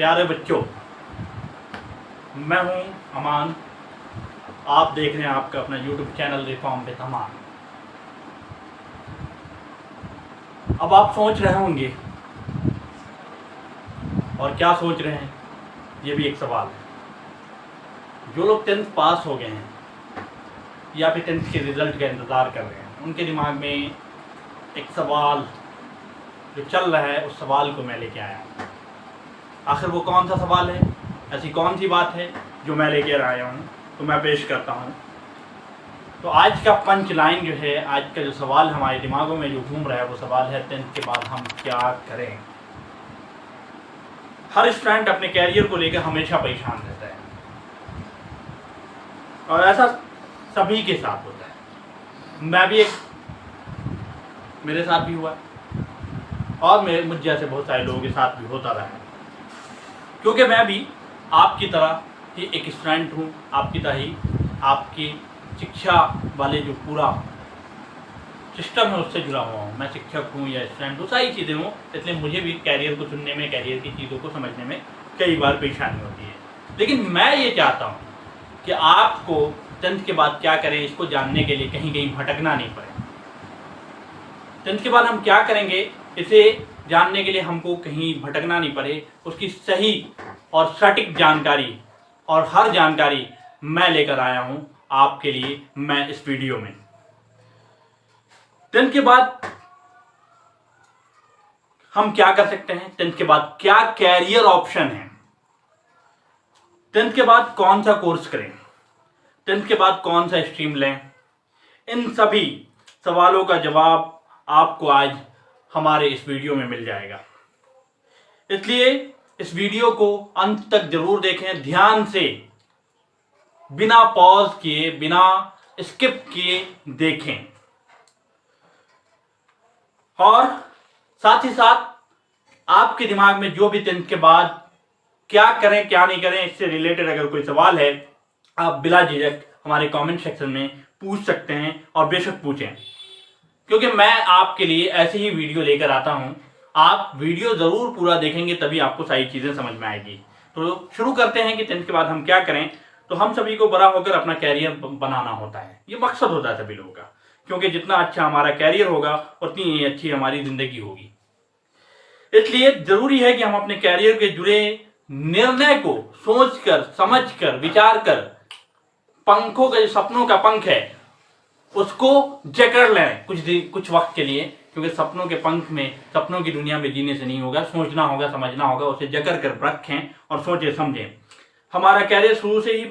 प्यारे बच्चों, मैं हूं अमान। आप देख रहे हैं आपका अपना YouTube चैनल रिफॉर्म विद अमान। अब आप सोच रहे होंगे, और क्या सोच रहे हैं, ये भी एक सवाल है। जो लोग 10th पास हो गए हैं या फिर 10th के रिज़ल्ट का इंतज़ार कर रहे हैं, उनके दिमाग में एक सवाल जो चल रहा है, उस सवाल को मैं लेके आया हूँ। आखिर वो कौन सा सवाल है, ऐसी कौन सी बात है जो मैं लेके आया हूँ, तो मैं पेश करता हूँ। तो आज का पंच लाइन जो है, आज का जो सवाल हमारे दिमागों में जो घूम रहा है, वो सवाल है 10th के बाद हम क्या करें। हर स्टूडेंट अपने कैरियर को लेकर हमेशा परेशान रहता है, और ऐसा सभी के साथ होता है। मैं भी मेरे साथ भी हुआ, और मुझ जैसे बहुत सारे लोगों के साथ भी होता रहा है, क्योंकि मैं भी आपकी तरह ही एक स्टूडेंट हूँ, आपकी तरह ही आपकी शिक्षा वाले जो पूरा सिस्टम है उससे जुड़ा हुआ हूँ। मैं शिक्षक हूँ या स्टूडेंट हूँ, सारी चीज़ें हूँ, इसलिए मुझे भी कैरियर को चुनने में, कैरियर की चीज़ों को समझने में कई बार परेशानी होती है। लेकिन मैं ये चाहता हूँ कि आपको 10th के बाद क्या करें, इसको जानने के लिए कहीं कहीं भटकना नहीं पड़े। 10th के बाद हम क्या करेंगे, इसे जानने के लिए हमको कहीं भटकना नहीं पड़े, उसकी सही और सटीक जानकारी और हर जानकारी मैं लेकर आया हूं आपके लिए। मैं इस वीडियो में 10th के बाद हम क्या कर सकते हैं, 10th के बाद क्या कैरियर ऑप्शन है, 10th के बाद कौन सा कोर्स करें, 10th के बाद कौन सा स्ट्रीम लें, इन सभी सवालों का जवाब आपको आज हमारे इस वीडियो में मिल जाएगा। इसलिए इस वीडियो को अंत तक जरूर देखें, ध्यान से, बिना पॉज किए, बिना स्किप किए देखें। और साथ ही साथ आपके दिमाग में जो भी 10th के बाद क्या करें क्या नहीं करें, इससे रिलेटेड अगर कोई सवाल है, आप बिला झिझक हमारे कमेंट सेक्शन में पूछ सकते हैं, और बेशक पूछें, क्योंकि मैं आपके लिए ऐसे ही वीडियो लेकर आता हूं। आप वीडियो जरूर पूरा देखेंगे, तभी आपको सारी चीजें समझ में आएगी। तो शुरू करते हैं कि 10th के बाद हम क्या करें। तो हम सभी को बड़ा होकर अपना कैरियर बनाना होता है, ये मकसद होता है सभी लोगों का, क्योंकि जितना अच्छा हमारा कैरियर होगा उतनी ही अच्छी हमारी जिंदगी होगी। इसलिए जरूरी है कि हम अपने कैरियर के जुड़े निर्णय को सोचकर, समझकर, विचार कर, पंखों के, सपनों का पंख है, उसको जकड़ लें कुछ वक्त के लिए, क्योंकि सपनों के पंख में, सपनों की दुनिया में जीने से नहीं होगा, सोचना होगा, समझना होगा। उसे जकड़ कर रखें और सोचें समझें। हमारा कैरियर शुरू से ही,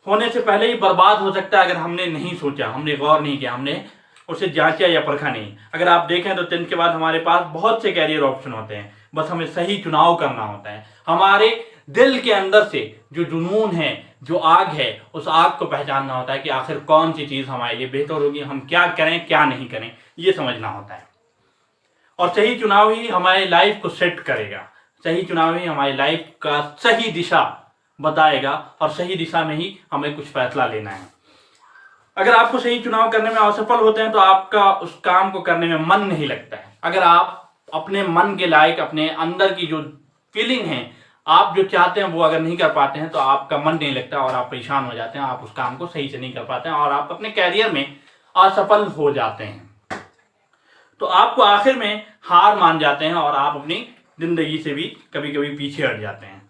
होने से पहले ही बर्बाद हो सकता है अगर हमने नहीं सोचा, हमने गौर नहीं किया, हमने उसे जांचा या परखा नहीं। अगर आप देखें तो 10th के बाद हमारे पास बहुत से कैरियर ऑप्शन होते हैं, बस हमें सही चुनाव करना होता है। हमारे दिल के अंदर से जो जुनून है, जो आग है, उस आग को पहचानना होता है कि आखिर कौन सी चीज़ हमारे लिए बेहतर होगी, हम क्या करें क्या नहीं करें, ये समझना होता है। और सही चुनाव ही हमारी लाइफ को सेट करेगा, सही चुनाव ही हमारी लाइफ का सही दिशा बताएगा, और सही दिशा में ही हमें कुछ फैसला लेना है। अगर आपको सही चुनाव करने में असफल होते हैं तो आपका उस काम को करने में मन नहीं लगता है। अगर आप अपने मन के लायक, अपने अंदर की जो फीलिंग है, आप जो चाहते हैं वो अगर नहीं कर पाते हैं तो आपका मन नहीं लगता और आप परेशान हो जाते हैं, आप उस काम को सही से नहीं कर पाते हैं और आप अपने कैरियर में असफल हो जाते हैं। तो आपको आखिर में हार मान जाते हैं और आप अपनी जिंदगी से भी कभी कभी पीछे हट जाते हैं।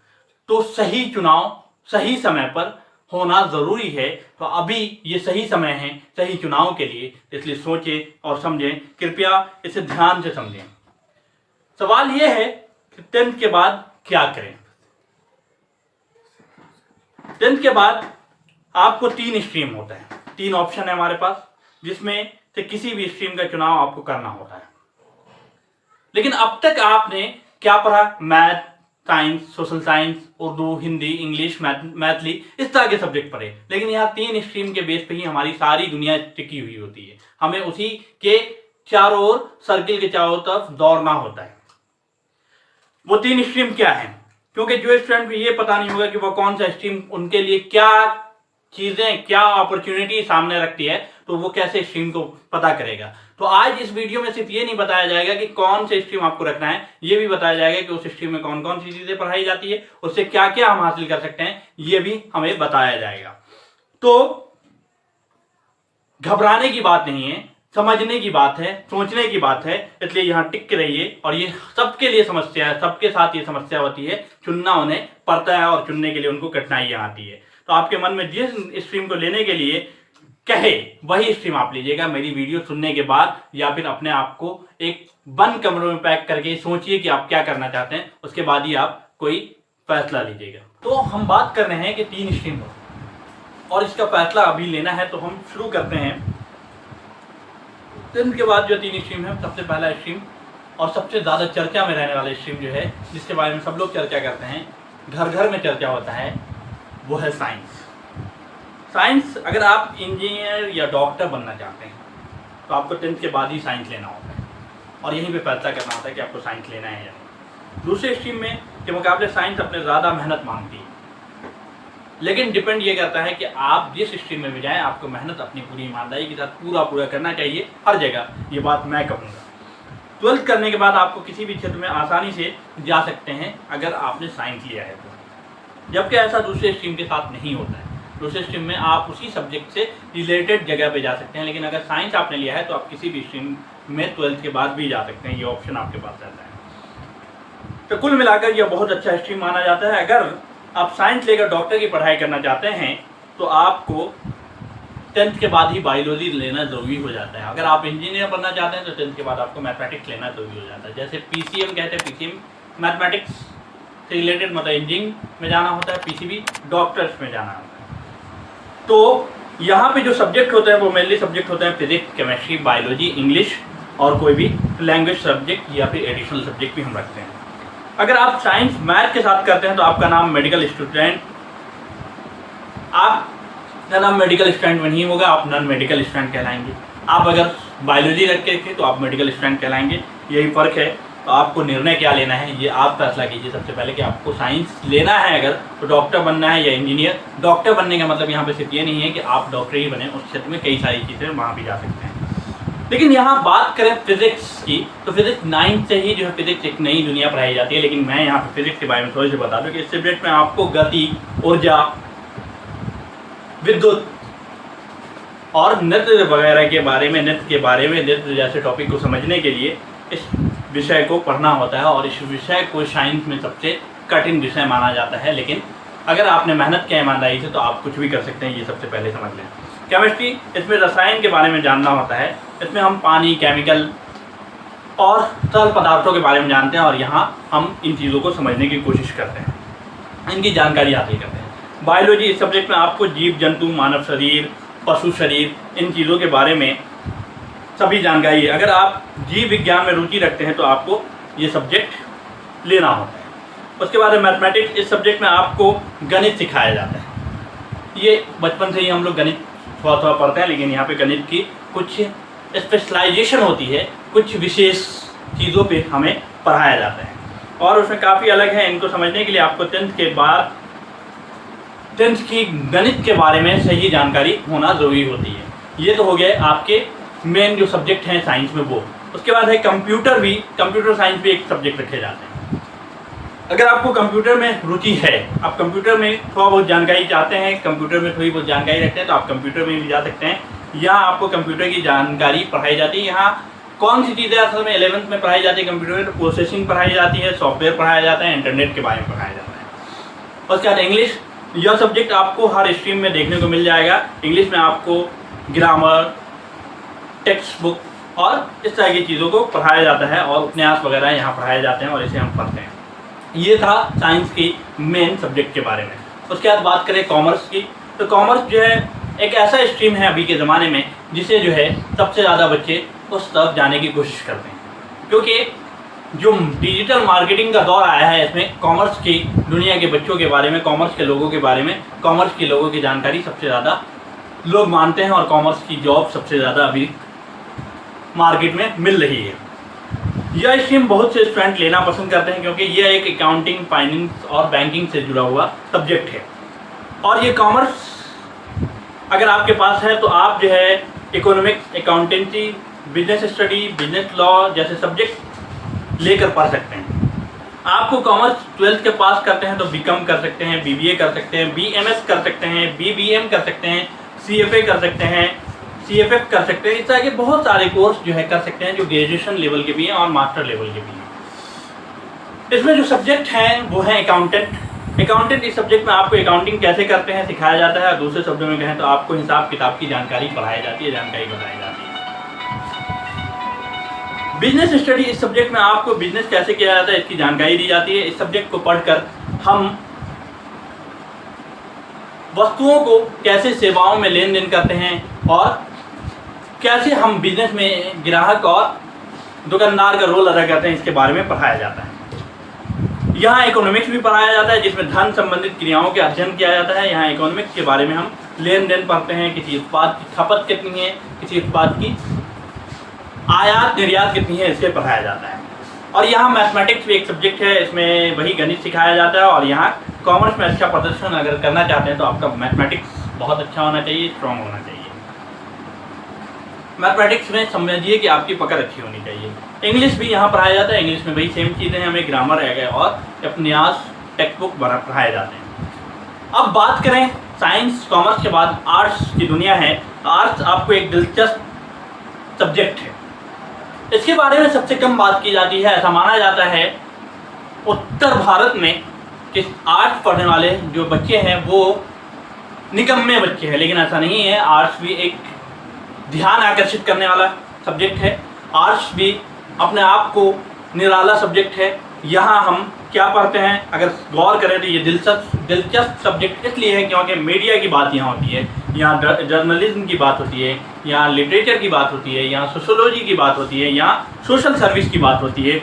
तो सही चुनाव सही समय पर होना जरूरी है। तो अभी ये सही समय है सही चुनाव के लिए, इसलिए सोचें और समझें, कृपया इसे ध्यान से समझें। सवाल यह है कि 10th के बाद क्या करें। 10th के बाद आपको 3 स्ट्रीम होता है, 3 ऑप्शन है हमारे पास, जिसमें से किसी भी स्ट्रीम का चुनाव आपको करना होता है। लेकिन अब तक आपने क्या पढ़ा? Math, science, social science, Urdu, Hindi, English, Maithili, इस तरह के सब्जेक्ट पढ़े। लेकिन यहाँ 3 स्ट्रीम के बेस पे ही हमारी सारी दुनिया टिकी हुई होती है, हमें उसी के चारों ओर, सर्किल के चारों तरफ दौड़ना होता है। वो 3 स्ट्रीम क्या है? क्योंकि जो स्टूडेंट को ये पता नहीं होगा कि वो कौन सा स्ट्रीम उनके लिए क्या चीजें, क्या अपॉर्चुनिटी सामने रखती है, तो वो कैसे स्ट्रीम को पता करेगा। तो आज इस वीडियो में सिर्फ ये नहीं बताया जाएगा कि कौन से स्ट्रीम आपको रखना है, ये भी बताया जाएगा कि उस स्ट्रीम में कौन कौन सी चीजें पढ़ाई जाती है, उससे क्या क्या हम हासिल कर सकते हैं, ये भी हमें बताया जाएगा। तो घबराने की बात नहीं है, समझने की बात है, सोचने की बात है, इसलिए यहाँ टिक के रहिए। और ये सबके लिए समस्या है, सबके साथ ये समस्या होती है, चुनना उन्हें पड़ता है और चुनने के लिए उनको कठिनाइयाँ आती है। तो आपके मन में जिस स्ट्रीम को लेने के लिए कहे वही स्ट्रीम आप लीजिएगा मेरी वीडियो सुनने के बाद, या फिर अपने आप को एक बंद कमरों में पैक करके सोचिए कि आप क्या करना चाहते हैं, उसके बाद ही आप कोई फैसला लीजिएगा। तो हम बात कर रहे हैं कि 3 स्ट्रीम और इसका फैसला अभी लेना है, तो हम शुरू करते हैं। 10th के बाद जो 3 स्ट्रीम है, सबसे पहला स्ट्रीम और सबसे ज़्यादा चर्चा में रहने वाला स्ट्रीम जो है, जिसके बारे में सब लोग चर्चा करते हैं, घर घर में चर्चा होता है, वो है साइंस। साइंस, अगर आप इंजीनियर या डॉक्टर बनना चाहते हैं तो आपको 10th के बाद ही साइंस लेना होता है और यहीं पे फैसला करना होता है कि आपको साइंस लेना है या नहीं। दूसरे स्ट्रीम में के मुकाबले साइंस अपने ज़्यादा मेहनत मांगती है, लेकिन डिपेंड ये करता है कि आप जिस स्ट्रीम में भी जाएं, आपको मेहनत अपनी पूरी ईमानदारी के साथ पूरा करना चाहिए हर जगह, ये बात मैं कहूँगा। 12th करने के बाद आपको किसी भी क्षेत्र में आसानी से जा सकते हैं अगर आपने साइंस लिया है तो, जबकि ऐसा दूसरे स्ट्रीम के साथ नहीं होता है। दूसरे स्ट्रीम में आप उसी सब्जेक्ट से रिलेटेड जगह पे जा सकते हैं, लेकिन अगर साइंस आपने लिया है तो आप किसी भी स्ट्रीम में 12th के बाद भी जा सकते हैं, ये ऑप्शन आपके पास रहता है। तो कुल मिलाकर यह बहुत अच्छा स्ट्रीम माना जाता है। अगर आप साइंस लेकर डॉक्टर की पढ़ाई करना चाहते हैं तो आपको 10th के बाद ही बायोलॉजी लेना ज़रूरी हो जाता है। अगर आप इंजीनियर बनना चाहते हैं तो 10th के बाद आपको मैथमेटिक्स लेना ज़रूरी हो जाता है। जैसे PCM कहते हैं, PCM मैथमेटिक्स से रिलेटेड, मतलब इंजीनियरिंग में जाना होता है, PCB डॉक्टर्स में जाना होता है। तो यहाँ पे जो सब्जेक्ट होते हैं वो मेनली सब्जेक्ट होते हैं फिजिक्स, केमिस्ट्री, बायोलॉजी, इंग्लिश और कोई भी लैंग्वेज सब्जेक्ट या फिर एडिशनल सब्जेक्ट भी हम रखते हैं। अगर आप साइंस मैथ के साथ करते हैं तो आपका नाम मेडिकल स्टूडेंट, आपका नाम मेडिकल स्टूडेंट में नहीं होगा, आप नॉन मेडिकल स्टूडेंट कहलाएंगे। आप अगर बायोलॉजी रख के थे तो आप मेडिकल स्टूडेंट कहलाएंगे, यही फ़र्क है। तो आपको निर्णय क्या लेना है ये आप फैसला कीजिए सबसे पहले कि आपको साइंस लेना है अगर तो डॉक्टर बनना है या इंजीनियर। डॉक्टर बनने का मतलब यहाँ पे सिर्फ ये नहीं है कि आप डॉक्टर ही बने, उस क्षेत्र में कई सारी चीज़ें वहाँ भी जा सकते हैं। लेकिन यहाँ बात करें फिजिक्स की तो फिजिक्स 9th से ही जो है फिजिक्स एक नई दुनिया पढ़ाई जाती है। लेकिन मैं यहाँ पे फिजिक्स के बारे में थोड़ी सी बता दूँ कि इस सब्जेक्ट में आपको गति, ऊर्जा, विद्युत और नृत्य वगैरह के बारे में, नृत्य जैसे टॉपिक को समझने के लिए इस विषय को पढ़ना होता है और इस विषय को साइंस में सबसे कठिन विषय माना जाता है। लेकिन अगर आपने मेहनत किया ईमानदारी से तो आप कुछ भी कर सकते हैं, ये सबसे पहले समझ लें। केमिस्ट्री, इसमें रसायन के बारे में जानना होता है। इसमें हम पानी, केमिकल और तरल पदार्थों के बारे में जानते हैं और यहाँ हम इन चीज़ों को समझने की कोशिश करते हैं, इनकी जानकारी हासिल करते हैं। बायोलॉजी, इस सब्जेक्ट में आपको जीव जंतु, मानव शरीर, पशु शरीर, इन चीज़ों के बारे में सभी जानकारी है। अगर आप जीव विज्ञान में रुचि रखते हैं तो आपको ये सब्जेक्ट लेना होता है। उसके बाद मैथमेटिक्स, इस सब्जेक्ट में आपको गणित सिखाया जाता है। ये बचपन से ही हम लोग गणित थोड़ा पढ़ते हैं, लेकिन यहाँ पे गणित की कुछ स्पेशलाइजेशन होती है, कुछ विशेष चीज़ों पे हमें पढ़ाया जाता है और उसमें काफ़ी अलग है। इनको समझने के लिए आपको 10th के बाद 10th की गणित के बारे में सही जानकारी होना ज़रूरी होती है। ये तो हो गए आपके मेन जो सब्जेक्ट हैं साइंस में वो। उसके बाद है कंप्यूटर भी, कंप्यूटर साइंस भी एक सब्जेक्ट रखे जाते हैं। अगर आपको कंप्यूटर में रुचि है, आप कंप्यूटर में थोड़ा बहुत जानकारी चाहते हैं, कंप्यूटर में थोड़ी बहुत जानकारी रखते हैं तो आप कंप्यूटर में भी जा सकते हैं। यहाँ आपको कंप्यूटर की जानकारी पढ़ाई जाती है। यहाँ कौन सी चीज़ें असल में 11th में पढ़ाई जाती है कंप्यूटर में, तो प्रोसेसिंग पढ़ाई जाती है, सॉफ्टवेयर पढ़ाया जाता है, इंटरनेट के बारे में पढ़ाया जाता है। उसके बाद इंग्लिश, यह सब्जेक्ट आपको हर स्ट्रीम में देखने को मिल जाएगा। इंग्लिश में आपको ग्रामर, टेक्स्ट बुक और इस तरह की चीज़ों को पढ़ाया जाता है और उपन्यास वगैरह यहाँ पढ़ाए जाते हैं और इसे हम पढ़ते हैं। ये था साइंस की मेन सब्जेक्ट के बारे में। उसके बाद बात करें कॉमर्स की, तो कॉमर्स जो है एक ऐसा स्ट्रीम है अभी के ज़माने में जिसे जो है सबसे ज़्यादा बच्चे उस तरफ जाने की कोशिश करते हैं, क्योंकि जो डिजिटल मार्केटिंग का दौर आया है इसमें कॉमर्स की दुनिया के बच्चों के बारे में, कॉमर्स के लोगों के बारे में, कॉमर्स के लोगों की जानकारी सबसे ज़्यादा लोग मानते हैं और कॉमर्स की जॉब सबसे ज़्यादा अभी मार्केट में मिल रही है। यह स्ट्रीम बहुत से स्टूडेंट लेना पसंद करते हैं क्योंकि यह एक अकाउंटिंग, फाइनेंस और बैंकिंग से जुड़ा हुआ सब्जेक्ट है। और ये कॉमर्स अगर आपके पास है तो आप जो है economics, accountancy, business study, business law जैसे सब्जेक्ट लेकर पढ़ सकते हैं। आपको कॉमर्स 12th के पास करते हैं तो बीकॉम कर सकते हैं, बीबीए कर सकते हैं, बीएमएस कर सकते हैं, बीबीएम कर सकते हैं, सीएफए कर सकते हैं, सीएफएफ कर सकते हैं। इस तरह के बहुत सारे कोर्स जो है कर सकते हैं जो ग्रेजुएशन लेवल के भी हैं और मास्टर लेवल के भी हैं। इसमें जो सब्जेक्ट हैं वो हैं अकाउंटेंट। अकाउंटेंट इस सब्जेक्ट में आपको अकाउंटिंग कैसे करते हैं सिखाया जाता है, और दूसरे शब्दों में कहें तो आपको हिसाब किताब की जानकारी पढ़ाई जाती है, जानकारी बताई जाती है। बिजनेस स्टडी इस सब्जेक्ट में आपको बिजनेस कैसे किया जाता है इसकी जानकारी दी जाती है। इस सब्जेक्ट को पढ़कर हम वस्तुओं को कैसे सेवाओं में लेन देन करते हैं और कैसे हम बिजनेस में ग्राहक और दुकानदार का रोल अदा करते हैं इसके बारे में पढ़ाया जाता है। यहाँ इकोनॉमिक्स भी पढ़ाया जाता है जिसमें धन संबंधित क्रियाओं के अध्ययन किया जाता है। यहाँ इकोनॉमिक्स के बारे में हम लेन देन पढ़ते हैं, किसी उत्पाद की खपत कितनी है, किसी उत्पाद की आयात निर्यात कितनी है, इससे पढ़ाया जाता है। और यहाँ मैथमेटिक्स भी एक सब्जेक्ट है, इसमें वही गणित सिखाया जाता है। और यहाँ कॉमर्स में अच्छा प्रदर्शन अगर करना चाहते हैं तो आपका मैथमेटिक्स बहुत अच्छा होना चाहिए, स्ट्रॉन्ग होना चाहिए। मैथमेटिक्स में समझिए कि आपकी पकड़ अच्छी होनी चाहिए। इंग्लिश भी यहाँ पढ़ाया जाता है, इंग्लिश में वही सेम चीज़ें हमें ग्रामर है और उपन्यास टेक्स्ट बुक पढ़ाए जाते हैं। अब बात करें साइंस कॉमर्स के बाद आर्ट्स की दुनिया है। आर्ट्स आपको एक दिलचस्प सब्जेक्ट है, इसके बारे में सबसे कम बात की जाती है। ऐसा माना जाता है उत्तर भारत में कि आर्ट्स पढ़ने वाले जो बच्चे हैं वो निकम्मे बच्चे हैं, लेकिन ऐसा नहीं है। आर्ट्स भी एक ध्यान आकर्षित करने वाला सब्जेक्ट है। आर्ट्स भी अपने आप को निराला सब्जेक्ट है। यहाँ हम क्या पढ़ते हैं, अगर गौर करें तो ये दिलचस्प सब्जेक्ट इसलिए है क्योंकि मीडिया की बात यहाँ होती है, यहाँ जर्नलिज्म की बात होती है, यहाँ लिटरेचर की बात होती है, यहाँ सोशोलॉजी की बात होती है, यहाँ सोशल सर्विस की बात होती है,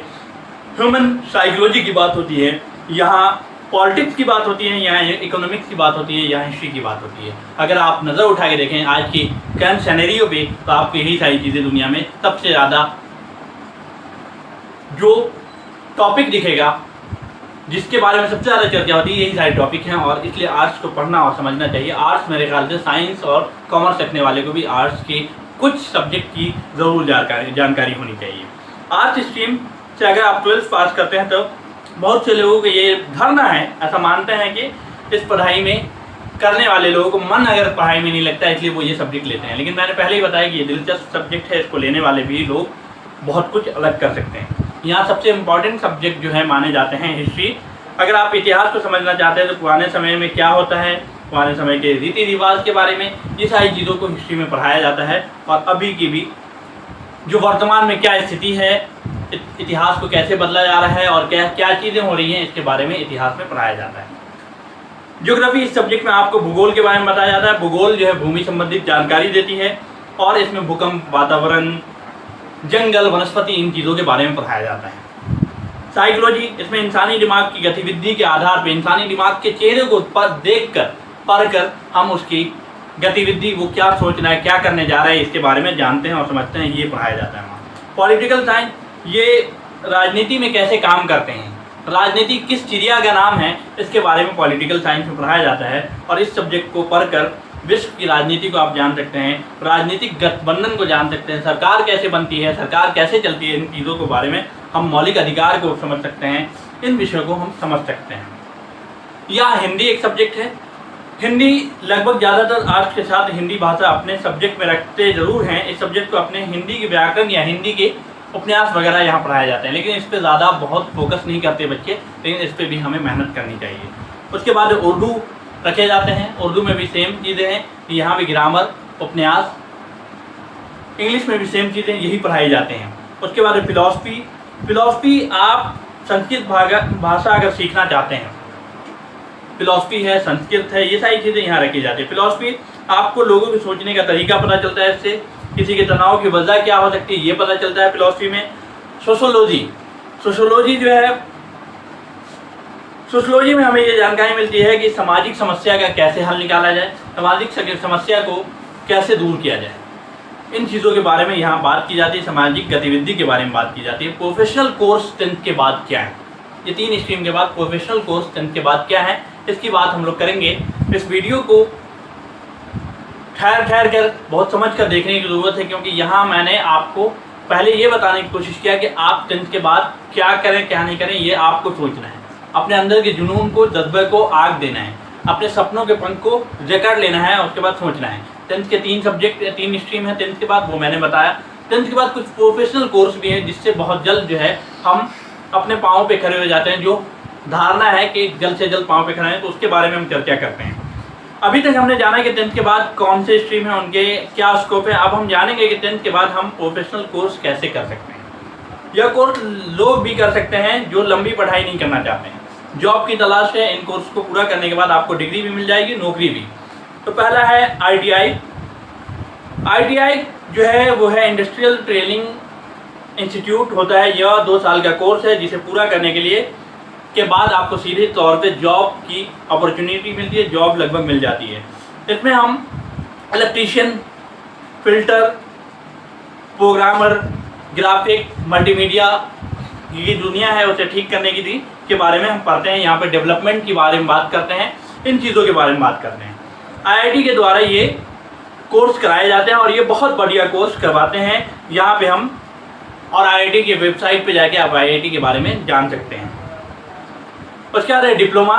ह्यूमन साइकोलॉजी की बात होती है, यहाँ पॉलिटिक्स की बात होती है, यहाँ इकोनॉमिक्स की बात होती है, यहाँ हिस्ट्री की बात होती है। अगर आप नज़र उठा के देखें आज की करंट सिनेरियो पे तो आपको यही सारी चीज़ें दुनिया में सबसे ज़्यादा जो टॉपिक दिखेगा, जिसके बारे में सबसे ज़्यादा चर्चा होती है, यही सारे टॉपिक हैं। और इसलिए आर्ट्स को पढ़ना और समझना चाहिए। आर्ट्स मेरे ख्याल से साइंस और कॉमर्स रखने वाले को भी आर्ट्स के कुछ सब्जेक्ट की ज़रूर जानकारी होनी चाहिए। आर्ट्स स्ट्रीम से अगर आप 12th पास करते हैं तो बहुत से लोगों को ये धारणा है, ऐसा मानते हैं कि इस पढ़ाई में करने वाले लोगों को मन अगर पढ़ाई में नहीं लगता इसलिए वो ये सब्जेक्ट लेते हैं। लेकिन मैंने पहले ही बताया कि ये दिलचस्प सब्जेक्ट है, इसको लेने वाले भी लोग बहुत कुछ अलग कर सकते हैं। यहाँ सबसे इम्पॉर्टेंट सब्जेक्ट जो है माने जाते हैं हिस्ट्री। अगर आप इतिहास को समझना चाहते हैं तो पुराने समय में क्या होता है, पुराने समय के रीति रिवाज के बारे में, ये सारी चीज़ों को हिस्ट्री में पढ़ाया जाता है। और अभी की भी जो वर्तमान में क्या स्थिति है, इतिहास को कैसे बदला जा रहा है और क्या चीज़ें हो रही हैं, इसके बारे में इतिहास में पढ़ाया जाता है। ज्योग्राफी इस सब्जेक्ट में आपको भूगोल के बारे में बताया जाता है। भूगोल जो है भूमि संबंधित जानकारी देती है और इसमें भूकंप, वातावरण, जंगल, वनस्पति, इन चीज़ों के बारे में पढ़ाया जाता है। साइकोलॉजी इसमें इंसानी दिमाग की गतिविधि के आधार पर, इंसानी दिमाग के चेहरे को पढ़कर हम उसकी गतिविधि, वो क्या सोच रहा है, क्या करने जा रहा है, इसके बारे में जानते हैं और समझते हैं, ये पढ़ाया जाता है। पॉलिटिकल साइंस ये राजनीति में कैसे काम करते हैं, राजनीति किस चिड़िया का नाम है, इसके बारे में पॉलिटिकल साइंस में पढ़ाया जाता है। और इस सब्जेक्ट को पढ़कर विश्व की राजनीति को आप जान सकते हैं, राजनीतिक गठबंधन को जान सकते हैं, सरकार कैसे बनती है, सरकार कैसे चलती है, इन चीज़ों के बारे में हम मौलिक अधिकार को समझ सकते हैं, इन विषयों को हम समझ सकते हैं। या हिंदी एक सब्जेक्ट है। हिंदी लगभग ज़्यादातर आर्ट्स के साथ हिंदी भाषा अपने सब्जेक्ट में रखते ज़रूर हैं। इस सब्जेक्ट को अपने हिंदी के व्याकरण या हिंदी के उपन्यास वगैरह यहाँ पढ़ाए जाते हैं, लेकिन इस पर ज़्यादा बहुत फोकस नहीं करते बच्चे, लेकिन इस पर भी हमें मेहनत करनी चाहिए। उसके बाद उर्दू रखे जाते हैं। उर्दू में भी सेम चीज़ें हैं, यहाँ भी ग्रामर, उपन्यास, इंग्लिश में भी सेम चीज़ें यही पढ़ाई जाते हैं। उसके बाद फिलॉसफी आप संस्कृत भाषा अगर सीखना चाहते हैं, फिलॉसफी है, संस्कृत है, ये सारी चीज़ें यहाँ रखी जाती है। फिलॉसफी आपको लोगों के सोचने का तरीका पता चलता है, इससे किसी के तनाव की वजह क्या हो सकती है ये पता चलता है फिलॉसफी में। सोशोलॉजी जो है, सोशोलॉजी में हमें ये जानकारी मिलती है कि सामाजिक समस्या का कैसे हल निकाला जाए, सामाजिक समस्या को कैसे दूर किया जाए, इन चीज़ों के बारे में यहाँ बात की जाती है। सामाजिक गतिविधि के बारे में बात की जाती है। प्रोफेशनल कोर्स 10th के बाद क्या है, ये 3 स्ट्रीम के बाद प्रोफेशनल कोर्स 10th के बाद क्या है, इसकी बात हम लोग करेंगे। इस वीडियो को ठहर कर बहुत समझ कर देखने की ज़रूरत है, क्योंकि यहाँ मैंने आपको पहले ये बताने की कोशिश किया कि आप 10th के बाद क्या करें क्या नहीं करें, ये आपको सोचना है। अपने अंदर के जुनून को, जज्बे को आग देना है, अपने सपनों के पंख को जकड़ लेना है, उसके बाद सोचना है। 10th के 3 सब्जेक्ट, 3 स्ट्रीम है 10th के बाद, वो मैंने बताया। 10th के बाद कुछ प्रोफेशनल कोर्स भी है जिससे बहुत जल्द जो है हम अपने पाँव पे खड़े हो जाते हैं। जो धारणा है कि जल्द से जल्द पाँव पे खड़े हैं, तो उसके बारे में हम चर्चा करते हैं। अभी तक हमने जाना कि 10th के बाद कौन से स्ट्रीम है, उनके क्या स्कोप है। अब हम जानेंगे कि 10th के बाद हम प्रोफेशनल कोर्स कैसे कर सकते हैं। यह कोर्स लोग भी कर सकते हैं जो लंबी पढ़ाई नहीं करना चाहते हैं, जॉब की तलाश है। इन कोर्स को पूरा करने के बाद आपको डिग्री भी मिल जाएगी, नौकरी भी। तो पहला है ITI। ITI जो है वो है इंडस्ट्रियल ट्रेनिंग इंस्टीट्यूट होता है। यह 2 साल का कोर्स है जिसे पूरा करने के बाद आपको सीधे तौर पे जॉब की अपॉर्चुनिटी मिलती है, जॉब लगभग मिल जाती है। इसमें हम electrician, filter, programmer, graphic, multimedia ये दुनिया है उसे ठीक करने के बारे में हम पढ़ते हैं। यहाँ पे डेवलपमेंट के बारे में बात करते हैं, इन चीज़ों के बारे में बात करते हैं। IIT के द्वारा ये कोर्स कराए जाते हैं और ये बहुत बढ़िया कोर्स करवाते हैं। यहाँ पे हम और IIT की वेबसाइट पे जाके आप IIT के बारे में जान सकते हैं। उसके बाद है डिप्लोमा।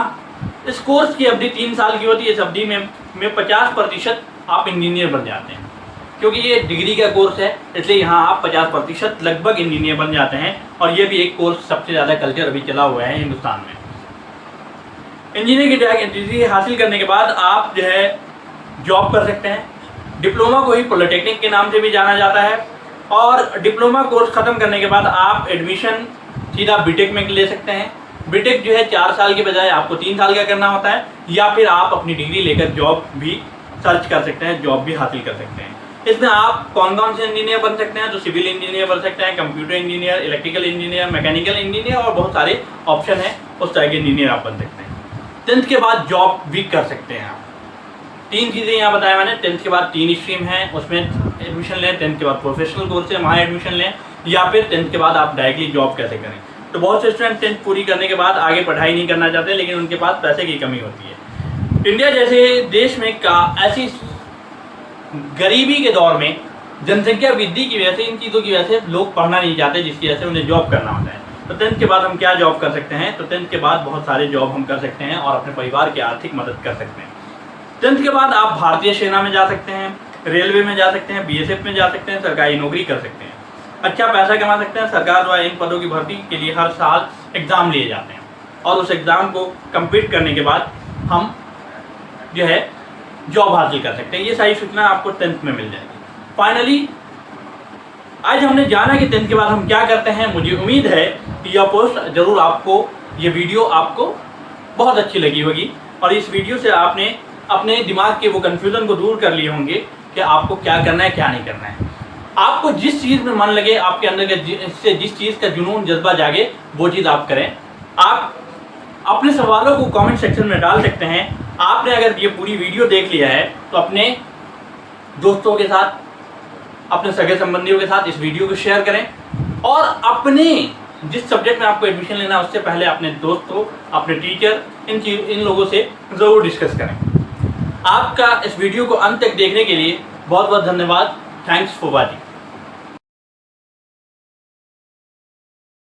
इस कोर्स की अवधि 3 साल की होती है। इस अवधि में 50% आप इंजीनियर बन जाते हैं, क्योंकि ये डिग्री का कोर्स है, इसलिए यहाँ आप 50% लगभग इंजीनियर बन जाते हैं। और ये भी एक कोर्स सबसे ज़्यादा कल्चर अभी चला हुआ है हिंदुस्तान में। इंजीनियर की डिग्री हासिल करने के बाद आप जो है जॉब कर सकते हैं। डिप्लोमा को ही पॉलिटेक्निक के नाम से भी जाना जाता है। और डिप्लोमा कोर्स ख़त्म करने के बाद आप एडमिशन सीधा बीटेक में ले सकते हैं। बीटेक जो है 4 साल के बजाय आपको 3 साल का करना होता है, या फिर आप अपनी डिग्री लेकर जॉब भी सर्च कर सकते हैं, जॉब भी हासिल कर सकते हैं। इसमें आप कौन कौन से इंजीनियर बन सकते हैं, तो सिविल इंजीनियर बन सकते हैं, computer engineer, electrical engineer, mechanical engineer और बहुत सारे ऑप्शन हैं, उस तरह के इंजीनियर आप बन सकते हैं। 10th के बाद जॉब भी कर सकते हैं आप। 3 चीज़ें यहाँ बताया मैंने। 10th के बाद 3 स्ट्रीम हैं, उसमें एडमिशन लें। 10th के बाद प्रोफेशनल कोर्स है, वहाँ एडमिशन लें, या फिर 10th के बाद आप डायरेक्टली जॉब कैसे करें। तो बहुत से स्टूडेंट 10th पूरी करने के बाद आगे पढ़ाई नहीं करना चाहते, लेकिन उनके पास पैसे की कमी होती है। इंडिया जैसे देश में ऐसी गरीबी के दौर में जनसंख्या वृद्धि की वजह से, इन चीज़ों की वजह से लोग पढ़ना नहीं चाहते, जिसकी वजह से उन्हें जॉब करना होता है। तो 10th के बाद हम क्या जॉब कर सकते हैं, तो 10th के बाद बहुत सारे जॉब हम कर सकते हैं और अपने परिवार की आर्थिक मदद कर सकते हैं। 10th के बाद आप भारतीय सेना में जा सकते हैं, रेलवे में जा सकते हैं, BSF में जा सकते हैं, सरकारी नौकरी कर सकते हैं, अच्छा पैसा कमा सकते हैं। सरकार द्वारा इन पदों की भर्ती के लिए हर साल एग्ज़ाम लिए जाते हैं और उस एग्ज़ाम को कंप्लीट करने के बाद हम जो है जॉब हासिल कर सकते हैं। ये सारी सूचना आपको 10th में मिल जाएगी। फाइनली आज हमने जाना कि 10th के बाद हम क्या करते हैं। मुझे उम्मीद है कि यह पोस्ट ज़रूर आपको, ये वीडियो आपको बहुत अच्छी लगी होगी और इस वीडियो से आपने अपने दिमाग के वो कन्फ्यूज़न को दूर कर लिए होंगे कि आपको क्या करना है क्या नहीं करना है। आपको जिस चीज़ में मन लगे, आपके अंदर के जिस चीज़ का जुनून जज्बा जागे, वो चीज़ आप करें। आप अपने सवालों को कमेंट सेक्शन में डाल सकते हैं। आपने अगर ये पूरी वीडियो देख लिया है तो अपने दोस्तों के साथ, अपने सगे संबंधियों के साथ इस वीडियो को शेयर करें और अपने जिस सब्जेक्ट में आपको एडमिशन लेना है उससे पहले अपने दोस्तों, अपने टीचर, इन लोगों से ज़रूर डिस्कस करें। आपका इस वीडियो को अंत तक देखने के लिए बहुत बहुत धन्यवाद। Thanks for watching.